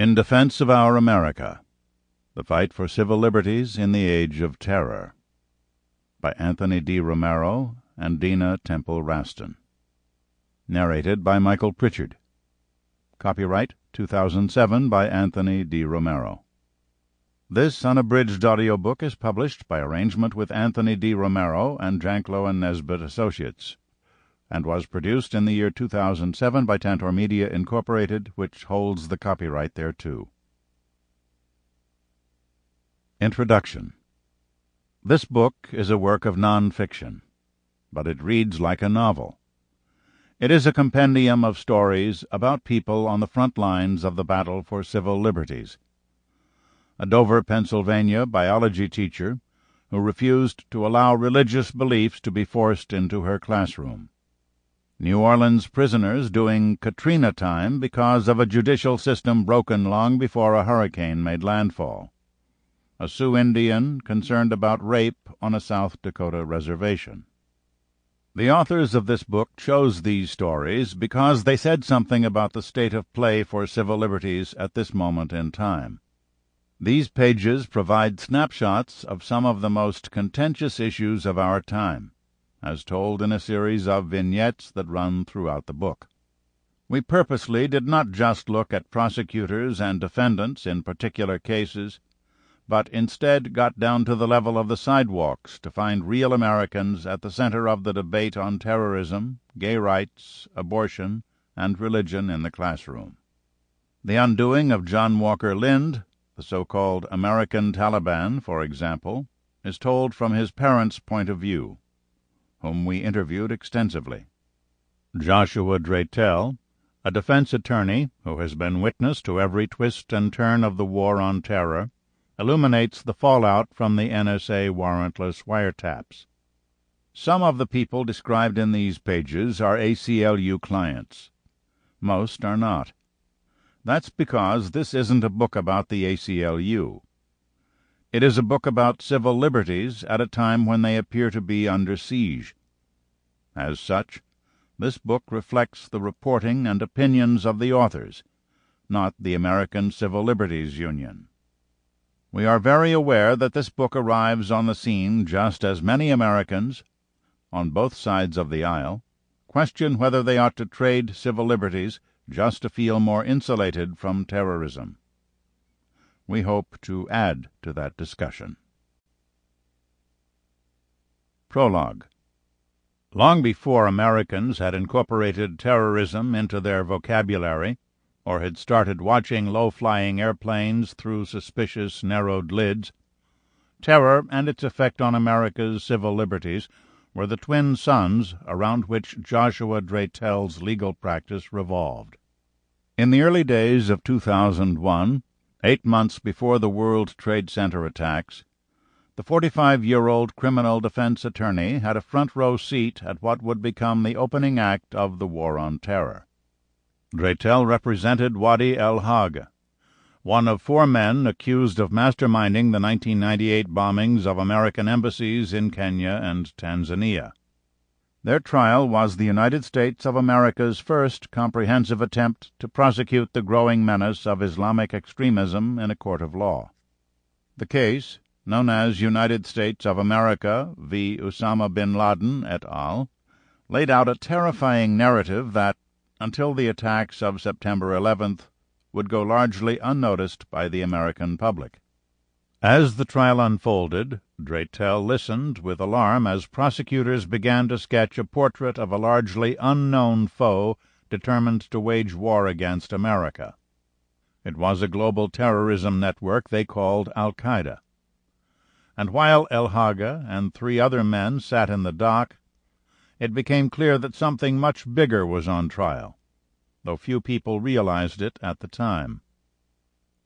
In Defense of Our America, The Fight for Civil Liberties in the Age of Terror, by Anthony D. Romero and Dina Temple-Raston. Narrated by Michael Prichard. Copyright 2007 by Anthony D. Romero. This unabridged audiobook is published by arrangement with Anthony D. Romero and Janklow and Nesbitt Associates, and was produced in the year 2007 by Tantor Media, Incorporated, which holds the copyright thereto. Introduction. This book is a work of non-fiction, but it reads like a novel. It is a compendium of stories about people on the front lines of the battle for civil liberties. A Dover, Pennsylvania, biology teacher who refused to allow religious beliefs to be forced into her classroom. New Orleans prisoners doing Katrina time because of a judicial system broken long before a hurricane made landfall. A Sioux Indian concerned about rape on a South Dakota reservation. The authors of this book chose these stories because they said something about the state of play for civil liberties at this moment in time. These pages provide snapshots of some of the most contentious issues of our time, as told in a series of vignettes that run throughout the book. We purposely did not just look at prosecutors and defendants in particular cases, but instead got down to the level of the sidewalks to find real Americans at the center of the debate on terrorism, gay rights, abortion, and religion in the classroom. The undoing of John Walker Lindh, the so-called American Taliban, for example, is told from his parents' point of view, whom we interviewed extensively. Joshua Dratel, a defense attorney who has been witness to every twist and turn of the war on terror, illuminates the fallout from the NSA warrantless wiretaps. Some of the people described in these pages are ACLU clients. Most are not. That's because this isn't a book about the ACLU. It is a book about civil liberties at a time when they appear to be under siege. As such, this book reflects the reporting and opinions of the authors, not the American Civil Liberties Union. We are very aware that this book arrives on the scene just as many Americans, on both sides of the aisle, question whether they ought to trade civil liberties just to feel more insulated from terrorism. We hope to add to that discussion. Prologue. Long before Americans had incorporated terrorism into their vocabulary, or had started watching low-flying airplanes through suspicious, narrowed lids, terror and its effect on America's civil liberties were the twin suns around which Joshua Dratel's legal practice revolved. In the early days of 2001, 8 months before the World Trade Center attacks, the 45-year-old criminal defense attorney had a front-row seat at what would become the opening act of the War on Terror. Dratel represented Wadi el-Hag, one of 4 men accused of masterminding the 1998 bombings of American embassies in Kenya and Tanzania. Their trial was the United States of America's first comprehensive attempt to prosecute the growing menace of Islamic extremism in a court of law. The case, known as United States of America v. Osama bin Laden et al., laid out a terrifying narrative that, until the attacks of September 11th, would go largely unnoticed by the American public. As the trial unfolded, Dratel listened with alarm as prosecutors began to sketch a portrait of a largely unknown foe determined to wage war against America. It was a global terrorism network they called Al-Qaeda. And while el-Hag and 3 other men sat in the dock, it became clear that something much bigger was on trial, though few people realized it at the time.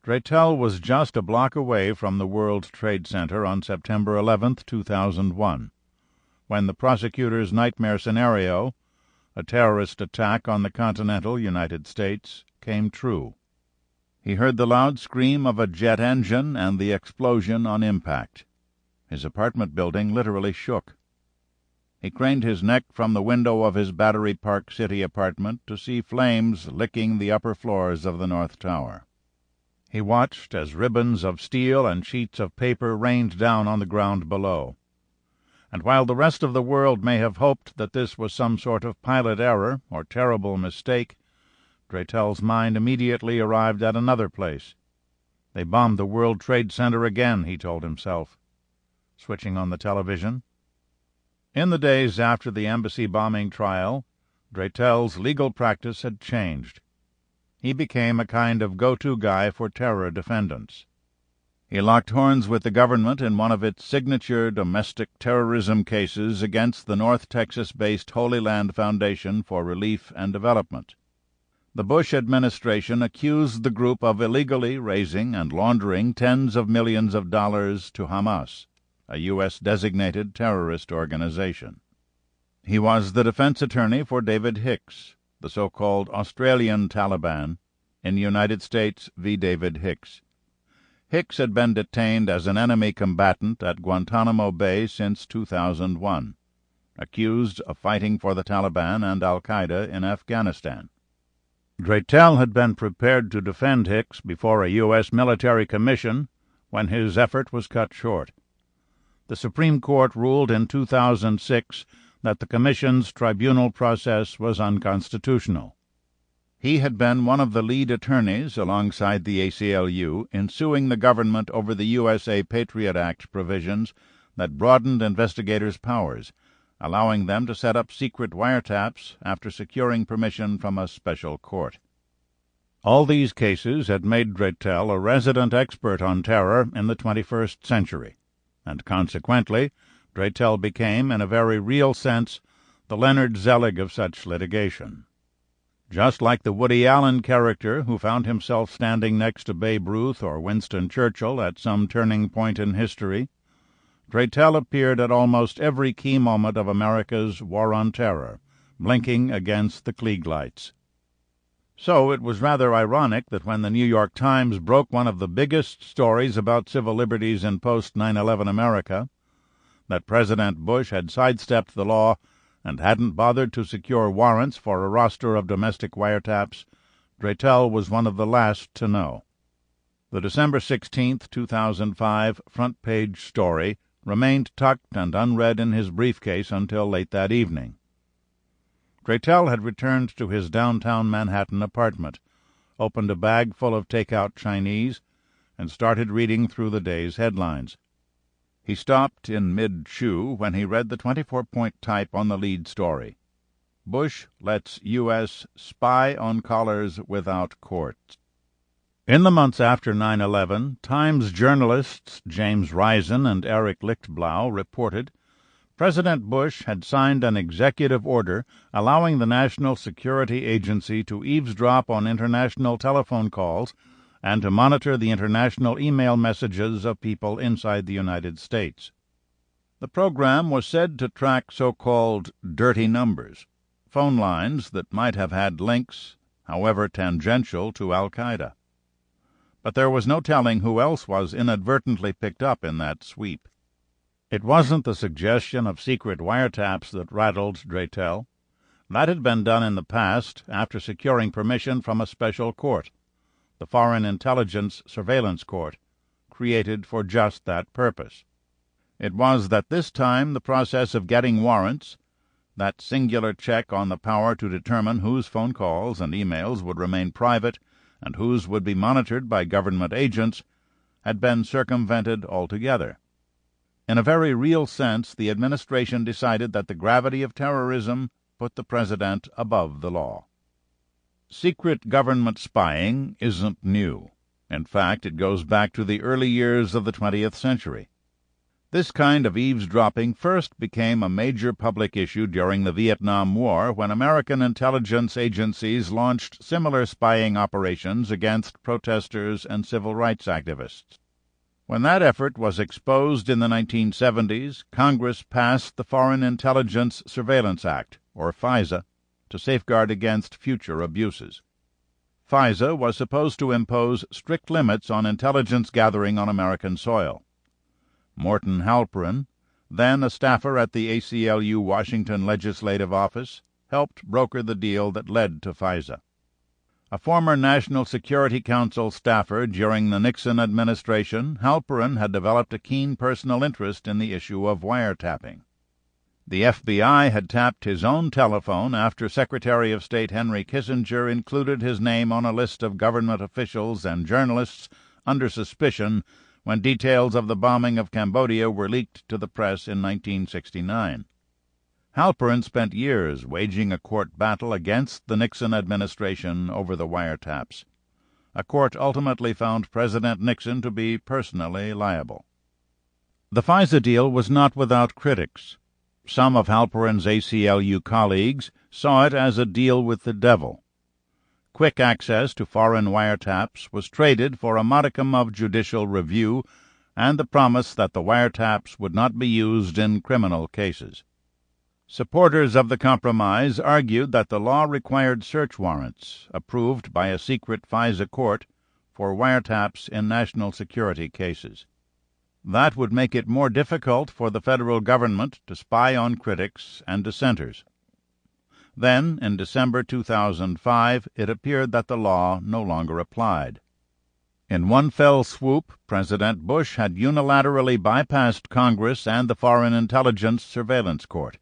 Dratel was just a block away from the World Trade Center on September 11, 2001, when the prosecutor's nightmare scenario, a terrorist attack on the continental United States, came true. He heard the loud scream of a jet engine and the explosion on impact. His apartment building literally shook. He craned his neck from the window of his Battery Park City apartment to see flames licking the upper floors of the North Tower. He watched as ribbons of steel and sheets of paper rained down on the ground below. And while the rest of the world may have hoped that this was some sort of pilot error or terrible mistake, Dratel's mind immediately arrived at another place. They bombed the World Trade Center again, he told himself, switching on the television. In the days after the embassy bombing trial, Dratel's legal practice had changed. He became a kind of go-to guy for terror defendants. He locked horns with the government in one of its signature domestic terrorism cases against the North Texas-based Holy Land Foundation for Relief and Development. The Bush administration accused the group of illegally raising and laundering tens of millions of dollars to Hamas, a U.S.-designated terrorist organization. He was the defense attorney for David Hicks, the so-called Australian Taliban, in United States v. David Hicks. Hicks had been detained as an enemy combatant at Guantanamo Bay since 2001, accused of fighting for the Taliban and al-Qaeda in Afghanistan. Dratel had been prepared to defend Hicks before a U.S. military commission when his effort was cut short. The Supreme Court ruled in 2006 that the Commission's tribunal process was unconstitutional. He had been one of the lead attorneys, alongside the ACLU, in suing the government over the USA Patriot Act provisions that broadened investigators' powers, allowing them to set up secret wiretaps after securing permission from a special court. All these cases had made Dratel a resident expert on terror in the 21st century, and consequently Dratel became, in a very real sense, the Leonard Zelig of such litigation. Just like the Woody Allen character who found himself standing next to Babe Ruth or Winston Churchill at some turning point in history, Dratel appeared at almost every key moment of America's war on terror, blinking against the Klieg lights. So it was rather ironic that when the New York Times broke one of the biggest stories about civil liberties in post-9/11 America, that President Bush had sidestepped the law and hadn't bothered to secure warrants for a roster of domestic wiretaps, Dratel was one of the last to know. The December 16, 2005 front-page story remained tucked and unread in his briefcase until late that evening. Dratel had returned to his downtown Manhattan apartment, opened a bag full of take-out Chinese, and started reading through the day's headlines. He stopped in mid-chew when he read the 24-point type on the lead story. Bush lets U.S. spy on callers without courts. In the months after 9/11, Times journalists James Risen and Eric Lichtblau reported President Bush had signed an executive order allowing the National Security Agency to eavesdrop on international telephone calls and to monitor the international email messages of people inside the United States. The program was said to track so-called dirty numbers, phone lines that might have had links, however tangential, to al-Qaeda. But there was no telling who else was inadvertently picked up in that sweep. It wasn't the suggestion of secret wiretaps that rattled Dratel. That had been done in the past after securing permission from a special court, the Foreign Intelligence Surveillance Court, created for just that purpose. It was that this time the process of getting warrants, that singular check on the power to determine whose phone calls and emails would remain private and whose would be monitored by government agents, had been circumvented altogether. In a very real sense, the administration decided that the gravity of terrorism put the president above the law. Secret government spying isn't new. In fact, it goes back to the early years of the 20th century. This kind of eavesdropping first became a major public issue during the Vietnam War when American intelligence agencies launched similar spying operations against protesters and civil rights activists. When that effort was exposed in the 1970s, Congress passed the Foreign Intelligence Surveillance Act, or FISA, to safeguard against future abuses. FISA was supposed to impose strict limits on intelligence gathering on American soil. Morton Halperin, then a staffer at the ACLU Washington Legislative Office, helped broker the deal that led to FISA. A former National Security Council staffer during the Nixon administration, Halperin had developed a keen personal interest in the issue of wiretapping. The FBI had tapped his own telephone after Secretary of State Henry Kissinger included his name on a list of government officials and journalists under suspicion when details of the bombing of Cambodia were leaked to the press in 1969. Halperin spent years waging a court battle against the Nixon administration over the wiretaps. A court ultimately found President Nixon to be personally liable. The FISA deal was not without critics. Some of Halperin's ACLU colleagues saw it as a deal with the devil. Quick access to foreign wiretaps was traded for a modicum of judicial review and the promise that the wiretaps would not be used in criminal cases. Supporters of the compromise argued that the law required search warrants, approved by a secret FISA court, for wiretaps in national security cases. That would make it more difficult for the federal government to spy on critics and dissenters. Then, in December 2005, it appeared that the law no longer applied. In one fell swoop, President Bush had unilaterally bypassed Congress and the Foreign Intelligence Surveillance Court.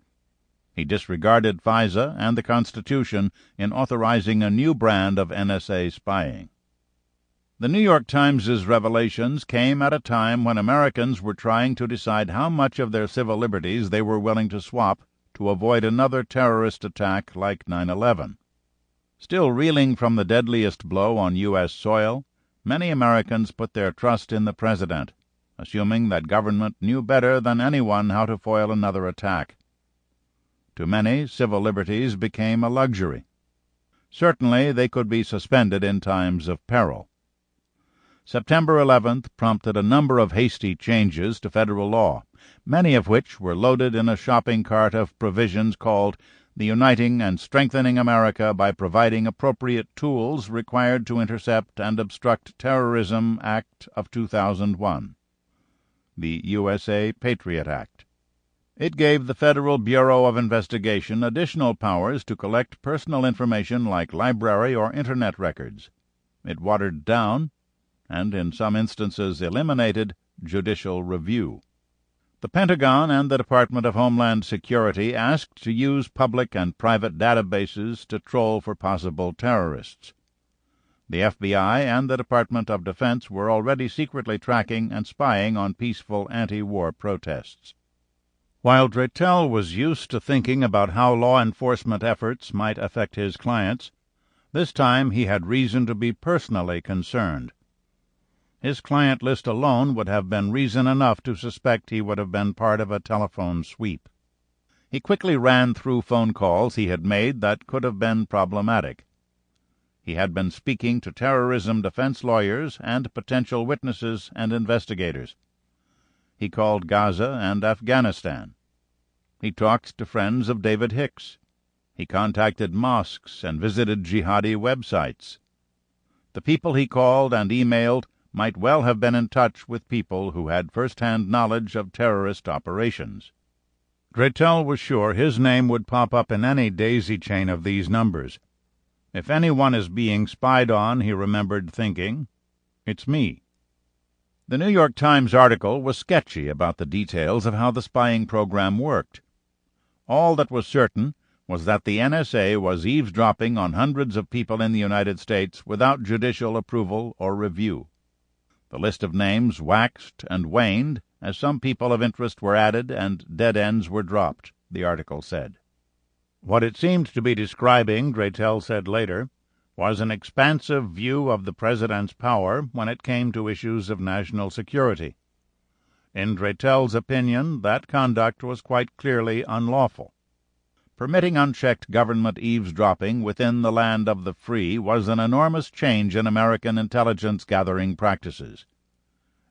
He disregarded FISA and the Constitution in authorizing a new brand of NSA spying. The New York Times' revelations came at a time when Americans were trying to decide how much of their civil liberties they were willing to swap to avoid another terrorist attack like 9/11. Still reeling from the deadliest blow on U.S. soil, many Americans put their trust in the president, assuming that government knew better than anyone how to foil another attack. To many, civil liberties became a luxury. Certainly they could be suspended in times of peril. September 11th prompted a number of hasty changes to federal law, many of which were loaded in a shopping cart of provisions called the Uniting and Strengthening America by Providing Appropriate Tools Required to Intercept and Obstruct Terrorism Act of 2001, the USA Patriot Act. It gave the Federal Bureau of Investigation additional powers to collect personal information like library or Internet records. It watered down, and in some instances eliminated, judicial review. The Pentagon and the Department of Homeland Security asked to use public and private databases to troll for possible terrorists. The FBI and the Department of Defense were already secretly tracking and spying on peaceful anti-war protests. While Dratel was used to thinking about how law enforcement efforts might affect his clients, this time he had reason to be personally concerned. His client list alone would have been reason enough to suspect he would have been part of a telephone sweep. He quickly ran through phone calls he had made that could have been problematic. He had been speaking to terrorism defense lawyers and potential witnesses and investigators. He called Gaza and Afghanistan. He talked to friends of David Hicks. He contacted mosques and visited jihadi websites. The people he called and emailed might well have been in touch with people who had first-hand knowledge of terrorist operations. Dratel was sure his name would pop up in any daisy chain of these numbers. If anyone is being spied on, he remembered thinking, it's me. The New York Times article was sketchy about the details of how the spying program worked. All that was certain was that the NSA was eavesdropping on hundreds of people in the United States without judicial approval or review. The list of names waxed and waned as some people of interest were added and dead ends were dropped, the article said. What it seemed to be describing, Dratel said later, was an expansive view of the president's power when it came to issues of national security. In Dratel's opinion, that conduct was quite clearly unlawful. Permitting unchecked government eavesdropping within the land of the free was an enormous change in American intelligence-gathering practices.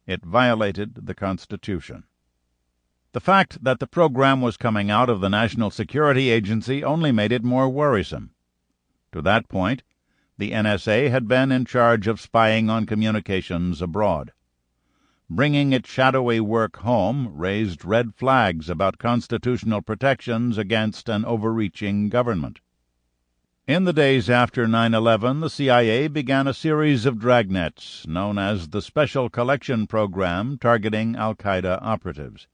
It violated the Constitution. The fact that the program was coming out of the National Security Agency only made it more worrisome. To that point, the NSA had been in charge of spying on communications abroad. Bringing its shadowy work home raised red flags about constitutional protections against an overreaching government. In the days after 9/11, the CIA began a series of dragnets known as the Special Collection Program targeting al-Qaeda operatives.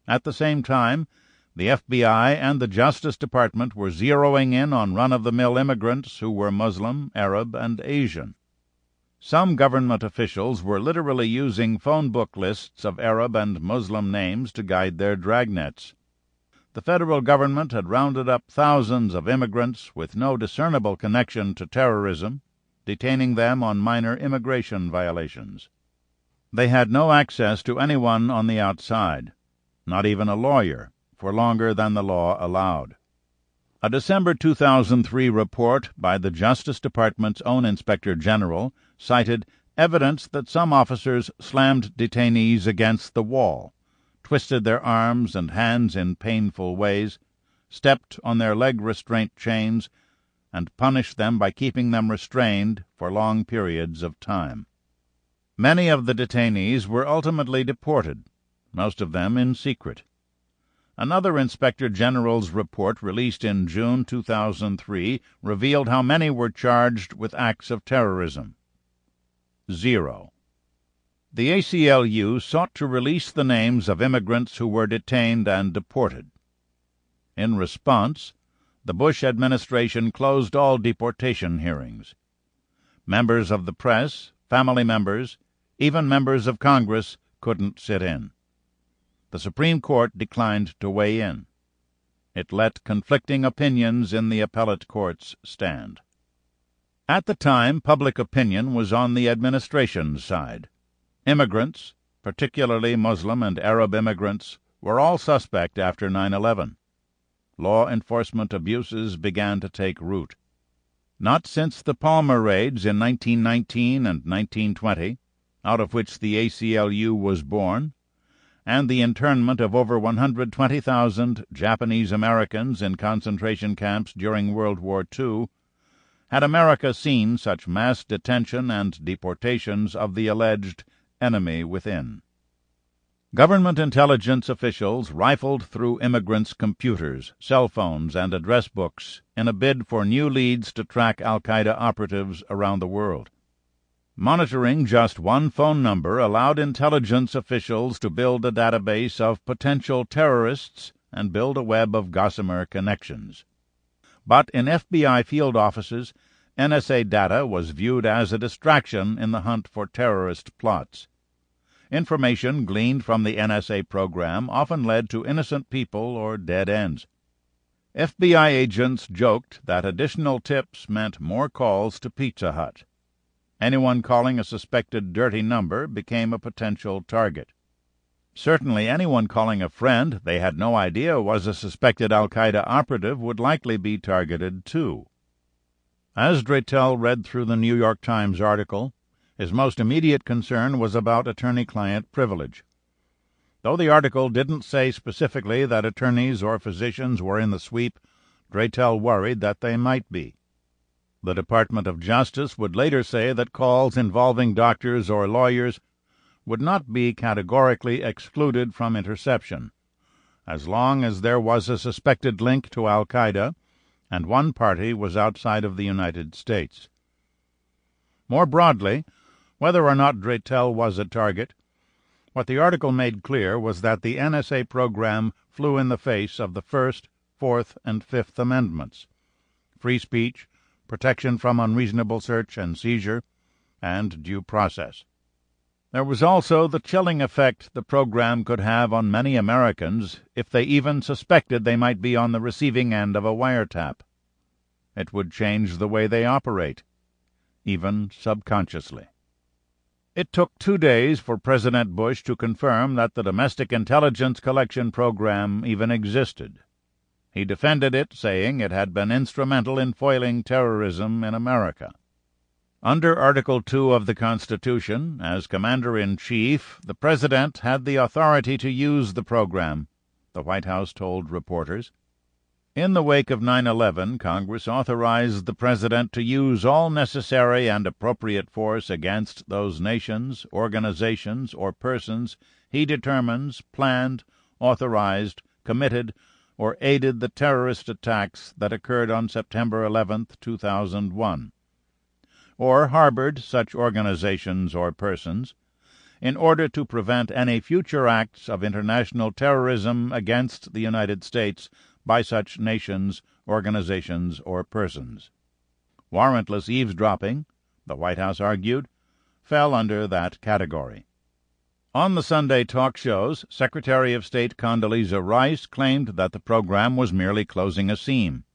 At the same time, the FBI and the Justice Department were zeroing in on run-of-the-mill immigrants who were Muslim, Arab, and Asian. Some government officials were literally using phone book lists of Arab and Muslim names to guide their dragnets. The federal government had rounded up thousands of immigrants with no discernible connection to terrorism, detaining them on minor immigration violations. They had no access to anyone on the outside, not even a lawyer, for longer than the law allowed. A December 2003 report by the Justice Department's own Inspector General cited evidence that some officers slammed detainees against the wall, twisted their arms and hands in painful ways, stepped on their leg restraint chains, and punished them by keeping them restrained for long periods of time. Many of the detainees were ultimately deported, most of them in secret. Another Inspector General's report released in June 2003 revealed how many were charged with acts of terrorism. 0. The ACLU sought to release the names of immigrants who were detained and deported. In response, the Bush administration closed all deportation hearings. Members of the press, family members, even members of Congress couldn't sit in. The Supreme Court declined to weigh in. It let conflicting opinions in the appellate courts stand. At the time, public opinion was on the administration's side. Immigrants, particularly Muslim and Arab immigrants, were all suspect after 9/11. Law enforcement abuses began to take root. Not since the Palmer raids in 1919 and 1920, out of which the ACLU was born, and the internment of over 120,000 Japanese Americans in concentration camps during World War II, had America seen such mass detention and deportations of the alleged enemy within. Government intelligence officials rifled through immigrants' computers, cell phones, and address books in a bid for new leads to track al-Qaeda operatives around the world. Monitoring just one phone number allowed intelligence officials to build a database of potential terrorists and build a web of gossamer connections. But in FBI field offices, NSA data was viewed as a distraction in the hunt for terrorist plots. Information gleaned from the NSA program often led to innocent people or dead ends. FBI agents joked that additional tips meant more calls to Pizza Hut. Anyone calling a suspected dirty number became a potential target. Certainly anyone calling a friend they had no idea was a suspected al-Qaeda operative would likely be targeted too. As Dratel read through the New York Times article, his most immediate concern was about attorney-client privilege. Though the article didn't say specifically that attorneys or physicians were in the sweep, Dratel worried that they might be. The Department of Justice would later say that calls involving doctors or lawyers would not be categorically excluded from interception, as long as there was a suspected link to al-Qaeda and one party was outside of the United States. More broadly, whether or not Dratel was a target, what the article made clear was that the NSA program flew in the face of the First, Fourth, and Fifth Amendments: free speech, protection from unreasonable search and seizure, and due process. There was also the chilling effect the program could have on many Americans if they even suspected they might be on the receiving end of a wiretap. It would change the way they operate, even subconsciously. It took 2 days for President Bush to confirm that the Domestic Intelligence Collection Program even existed. He defended it, saying it had been instrumental in foiling terrorism in America. Under Article 2 of the Constitution, as Commander-in-Chief, the President had the authority to use the program, the White House told reporters. In the wake of 9/11, Congress authorized the President to use all necessary and appropriate force against those nations, organizations, or persons he determines, planned, authorized, committed, or aided the terrorist attacks that occurred on September 11, 2001, or harbored such organizations or persons in order to prevent any future acts of international terrorism against the United States by such nations, organizations, or persons. Warrantless eavesdropping, the White House argued, fell under that category. On the Sunday talk shows, Secretary of State Condoleezza Rice claimed that the program was merely closing a seam.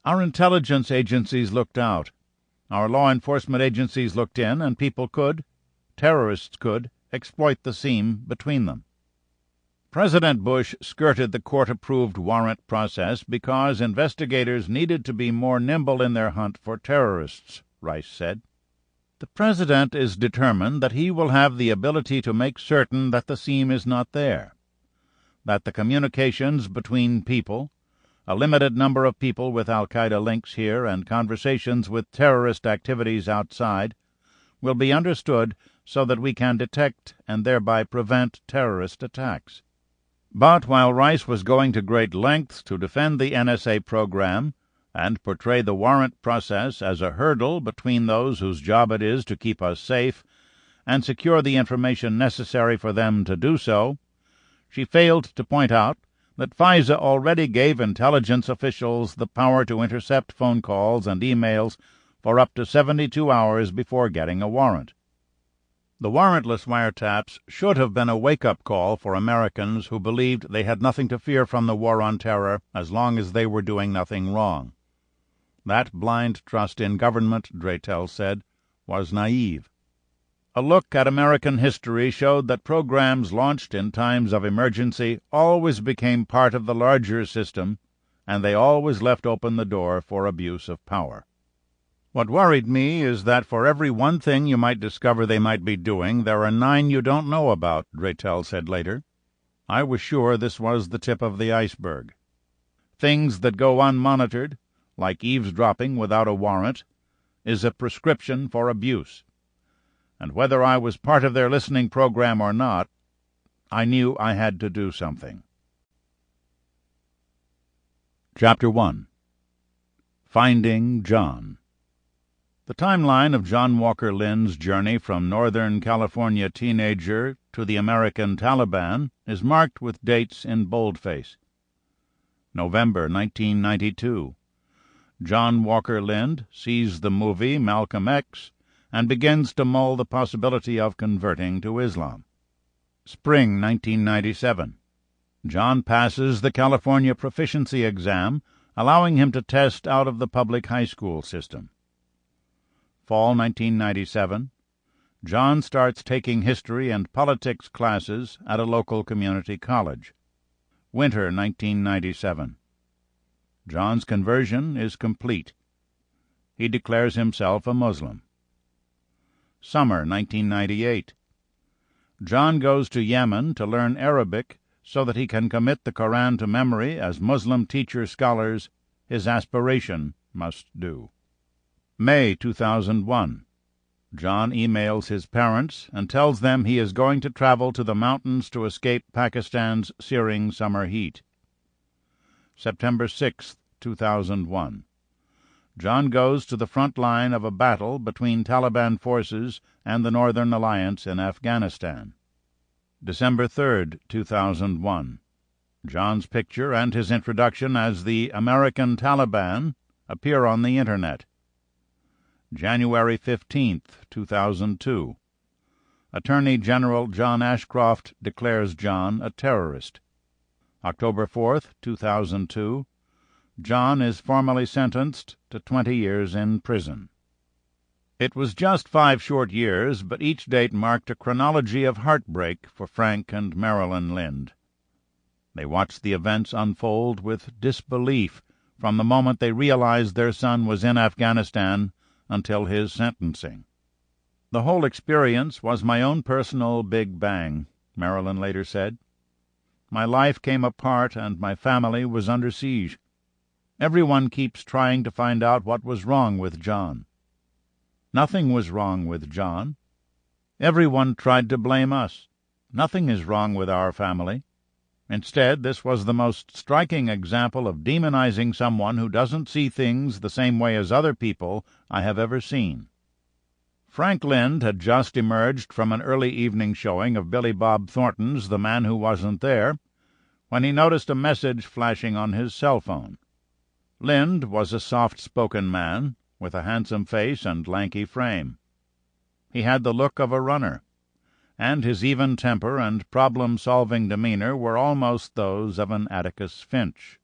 Our intelligence agencies looked out. Our law enforcement agencies looked in, and people terrorists could, exploit the seam between them. President Bush skirted the court-approved warrant process because investigators needed to be more nimble in their hunt for terrorists, Rice said. The President is determined that he will have the ability to make certain that the seam is not there, that the communications between people, a limited number of people with al-Qaeda links here and conversations with terrorist activities outside, will be understood so that we can detect and thereby prevent terrorist attacks. But while Rice was going to great lengths to defend the NSA program and portray the warrant process as a hurdle between those whose job it is to keep us safe and secure the information necessary for them to do so, she failed to point out that FISA already gave intelligence officials the power to intercept phone calls and emails for up to 72 hours before getting a warrant. The warrantless wiretaps should have been a wake-up call for Americans who believed they had nothing to fear from the war on terror as long as they were doing nothing wrong. That blind trust in government, Dratel said, was naive. A look at American history showed that programs launched in times of emergency always became part of the larger system, and they always left open the door for abuse of power. What worried me is that for every one thing you might discover they might be doing, there are 9 you don't know about, Dratel said later. I was sure this was the tip of the iceberg. Things that go unmonitored, like eavesdropping without a warrant, is a prescription for abuse. And whether I was part of their listening program or not, I knew I had to do something. Chapter 1. Finding John. The timeline of John Walker Lindh's journey from Northern California teenager to the American Taliban is marked with dates in boldface. November 1992. John Walker Lindh sees the movie Malcolm X and begins to mull the possibility of converting to Islam. Spring 1997. John passes the California proficiency exam, allowing him to test out of the public high school system. Fall 1997. John starts taking history and politics classes at a local community college. Winter 1997. John's conversion is complete. He declares himself a Muslim. Summer 1998. John goes to Yemen to learn Arabic so that he can commit the Koran to memory as Muslim teacher-scholars, his aspiration, must do. May 2001. John emails his parents and tells them he is going to travel to the mountains to escape Pakistan's searing summer heat. September 6, 2001. John goes to the front line of a battle between Taliban forces and the Northern Alliance in Afghanistan. December 3, 2001. John's picture and his introduction as the American Taliban appear on the Internet. January 15, 2002. Attorney General John Ashcroft declares John a terrorist. October 4, 2002. John is formally sentenced to 20 years in prison. It was just 5 short years, but each date marked a chronology of heartbreak for Frank and Marilyn Lindh. They watched the events unfold with disbelief from the moment they realized their son was in Afghanistan until his sentencing. The whole experience was my own personal Big Bang, Marilyn later said. My life came apart and my family was under siege. Everyone keeps trying to find out what was wrong with John. Nothing was wrong with John. Everyone tried to blame us. Nothing is wrong with our family. Instead, this was the most striking example of demonizing someone who doesn't see things the same way as other people I have ever seen. Frank Lindh had just emerged from an early evening showing of Billy Bob Thornton's The Man Who Wasn't There, when he noticed a message flashing on his cell phone. Lindh was a soft-spoken man, with a handsome face and lanky frame. He had the look of a runner, and his even temper and problem-solving demeanor were almost those of an Atticus Finch.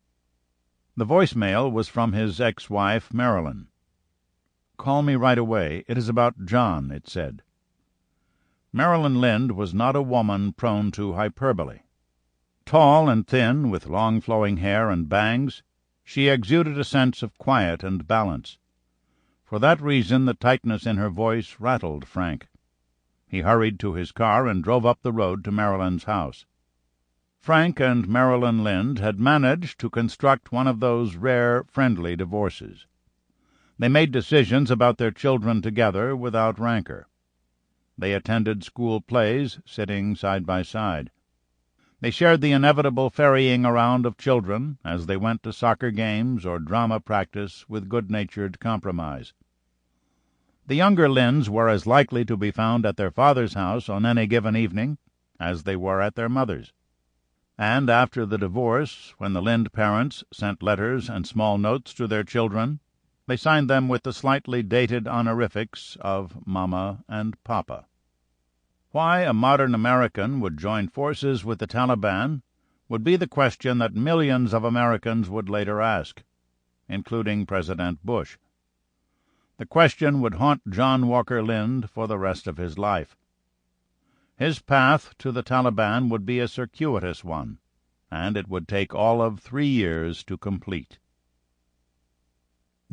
The voicemail was from his ex-wife, Marilyn. "Call me right away. It is about John," it said. Marilyn Lindh was not a woman prone to hyperbole. Tall and thin, with long flowing hair and bangs, she exuded a sense of quiet and balance. For that reason the tightness in her voice rattled Frank. He hurried to his car and drove up the road to Marilyn's house. Frank and Marilyn Lindh had managed to construct one of those rare, friendly divorces. They made decisions about their children together without rancor. They attended school plays, sitting side by side. They shared the inevitable ferrying around of children as they went to soccer games or drama practice with good-natured compromise. The younger Lindhs were as likely to be found at their father's house on any given evening as they were at their mother's. And after the divorce, when the Lindh parents sent letters and small notes to their children, they signed them with the slightly dated honorifics of Mama and Papa. Why a modern American would join forces with the Taliban would be the question that millions of Americans would later ask, including President Bush. The question would haunt John Walker Lindh for the rest of his life. His path to the Taliban would be a circuitous one, and it would take all of 3 years to complete.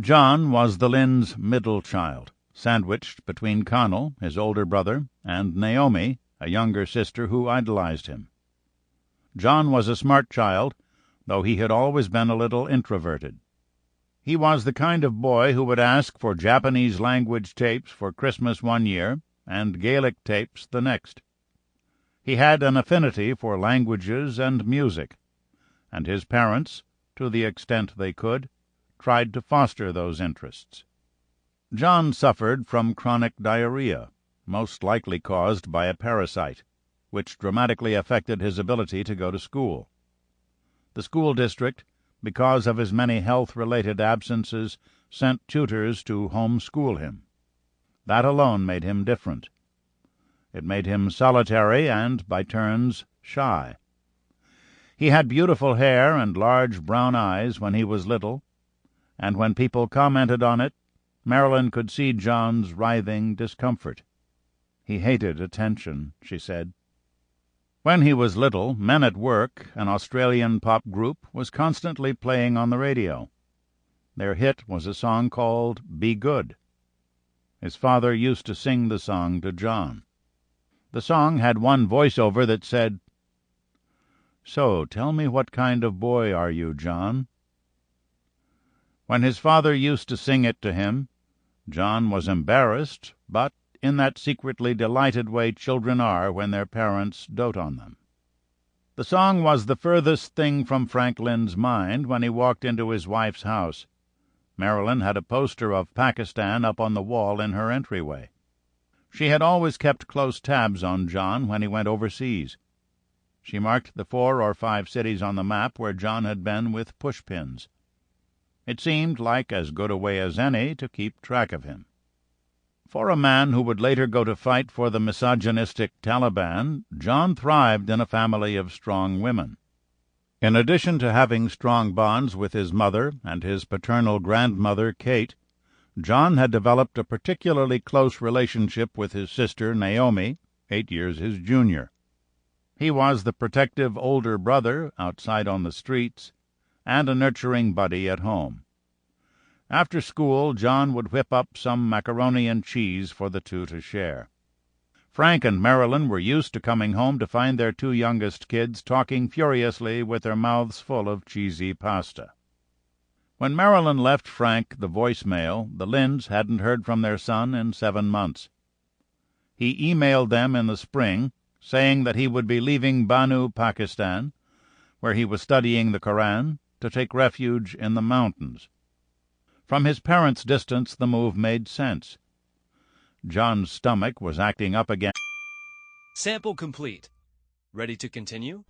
John was the Lindhs' middle child, sandwiched between Connell, his older brother, and Naomi, a younger sister who idolized him. John was a smart child, though he had always been a little introverted. He was the kind of boy who would ask for Japanese language tapes for Christmas one year and Gaelic tapes the next. He had an affinity for languages and music, and his parents, to the extent they could, tried to foster those interests. John suffered from chronic diarrhea, most likely caused by a parasite, which dramatically affected his ability to go to school. The school district, because of his many health-related absences, sent tutors to home-school him. That alone made him different. It made him solitary and, by turns, shy. He had beautiful hair and large brown eyes when he was little, and when people commented on it, Marilyn could see John's writhing discomfort. He hated attention, she said. When he was little, Men at Work, an Australian pop group, was constantly playing on the radio. Their hit was a song called Be Good. His father used to sing the song to John. The song had one voiceover that said, "So, tell me what kind of boy are you, John?" When his father used to sing it to him, John was embarrassed, but in that secretly delighted way children are when their parents dote on them. The song was the furthest thing from Frank Lindh's mind when he walked into his wife's house. Marilyn had a poster of Pakistan up on the wall in her entryway. She had always kept close tabs on John when he went overseas. She marked the 4 or 5 cities on the map where John had been with pushpins. It seemed like as good a way as any to keep track of him. For a man who would later go to fight for the misogynistic Taliban, John thrived in a family of strong women. In addition to having strong bonds with his mother and his paternal grandmother, Kate, John had developed a particularly close relationship with his sister, Naomi, 8 years his junior. He was the protective older brother outside on the streets, and a nurturing buddy at home. After school, John would whip up some macaroni and cheese for the two to share. Frank and Marilyn were used to coming home to find their 2 youngest kids talking furiously with their mouths full of cheesy pasta. When Marilyn left Frank the voicemail, the Lindhs hadn't heard from their son in 7 months. He emailed them in the spring, saying that he would be leaving Bannu, Pakistan, where he was studying the Koran, to take refuge in the mountains. From his parents' distance, the move made sense. John's stomach was acting up again. Sample complete. Ready to continue?